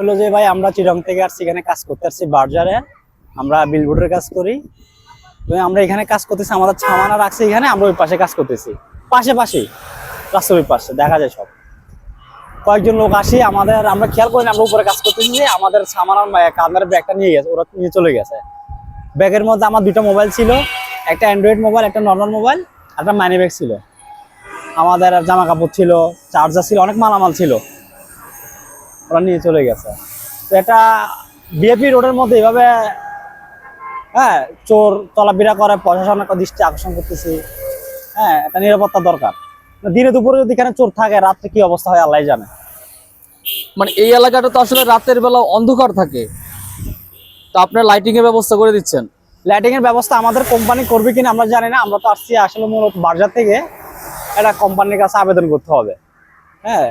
হলো যে ভাই আমরা চিরং থেকে আসছি, এখানে কাজ করতে আসছি বার্জারে। আমরা বিলবোর্ডের কাজ করি। তো আমরা এখানে কাজ করতেছি, আমাদের ছামানা রাখছি এখানে, আমরা ওই পাশে কাজ করতেছি, পাশে রাস্তার ওই পাশে দেখা যায় সব। কয়েকজন লোক আসি আমাদের, আমরা খেয়াল করি না, আমরা উপরে কাজ করতেছি যে আমাদের সামানার কাঁধের ব্যাগটা নিয়ে গেছে, ওরা নিয়ে চলে গেছে। ব্যাগের মধ্যে আমার দুটো মোবাইল ছিল, একটা অ্যান্ড্রয়েড মোবাইল, একটা নর্মাল মোবাইল, একটা মানি ব্যাগ ছিল, আমাদের জামা কাপড় ছিল, চার্জার ছিল, অনেক মালামাল ছিল, ওরা নিয়ে চলে গেছে। তো এটা বিএপি রোডের মধ্যে এইভাবে হ্যাঁ চোর চলাফেরা করে, প্রশাসনের দৃষ্টি আকর্ষণ করতেছি। হ্যাঁ, এটা নিরাপত্তা দরকার। দিনে দুপুরে যদি এখানে চোর থাকে, রাত্রে কি অবস্থা হয় আল্লাহ জানে। মানে এই এলাকাটা তো আসলে রাতের বেলা অন্ধকার থাকে, তো আপনার লাইটিং এর ব্যবস্থা করে দিচ্ছেন? লাইটিং এর ব্যবস্থা আমাদের কোম্পানি করবে কিনা আমরা জানি না। আমরা তো আসছি আসলে মূলত বাজার থেকে, এটা কোম্পানির কাছে আবেদন করতে হবে। হ্যাঁ,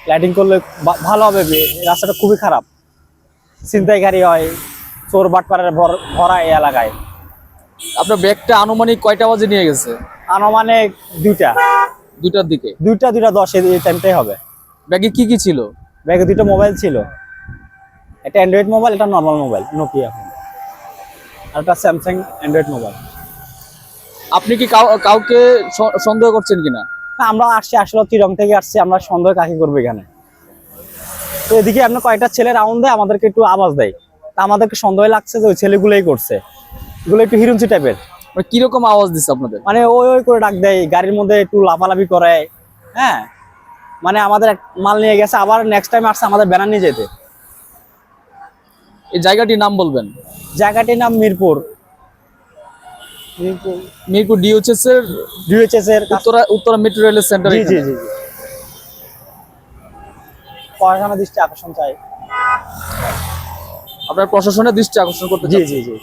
লাইটিং করলে ভালো হবে। রাস্তাটা খুবই খারাপ, ছিনতাইকারী হয়, চোর বাটপাড়ের ভরা এই এলাকায়। আপনার ব্যাগটা আনুমানিক কয়টা বাজে নিয়ে গেছে? আনুমানিক দুইটার দিকে। 2:10 এই টাইমটাই হবে। ব্যাগে কি কি ছিল? ব্যাগে দুটো মোবাইল ছিল, একটা অ্যান্ড্রয়েড মোবাইল, একটা নর্মাল মোবাইল নোকিয়া ফোন, আর একটা স্যামসাং অ্যান্ড্রয়েড মোবাইল। আপনি কি কাউকে সন্দেহ করছেন কিনা? না, আমরা আসছি আসলে চিরং থেকে আসছি, আমরা সন্দেহ কাকে করবো এখানে। তো এদিকে আপনার কয়েকটা ছেলে রাউন্ড দেয়, আমাদেরকে একটু আওয়াজ দেয়, তা আমাদেরকে সন্দেহ লাগছে যে ওই ছেলেগুলোই করছে। এগুলো একটু হিরুঞ্চি টাইপের। মানে কিরকম আওয়াজ দিচ্ছে আপনাদের? মানে ওই ওই করে ডাক দেয়, গাড়ির মধ্যে একটু লাফালাফি করে। হ্যাঁ, মানে আমাদের মাল নিয়ে গেছে, আবার নেক্সট টাইম আসছে আমাদের ব্যানার নিয়ে যেতে। এই জায়গাটির নাম বলবেন? জায়গাটির নাম মিরপুর মিরপুর ডিএইচএস এর উত্তরা মেট্রো রেল সেন্টার। জি জি জি জি। প্রশাসনের দৃষ্টি আকর্ষণ চাই। আপনার প্রশাসনের দৃষ্টি আকর্ষণ করতে জি চাচ্ছেন? জি জি।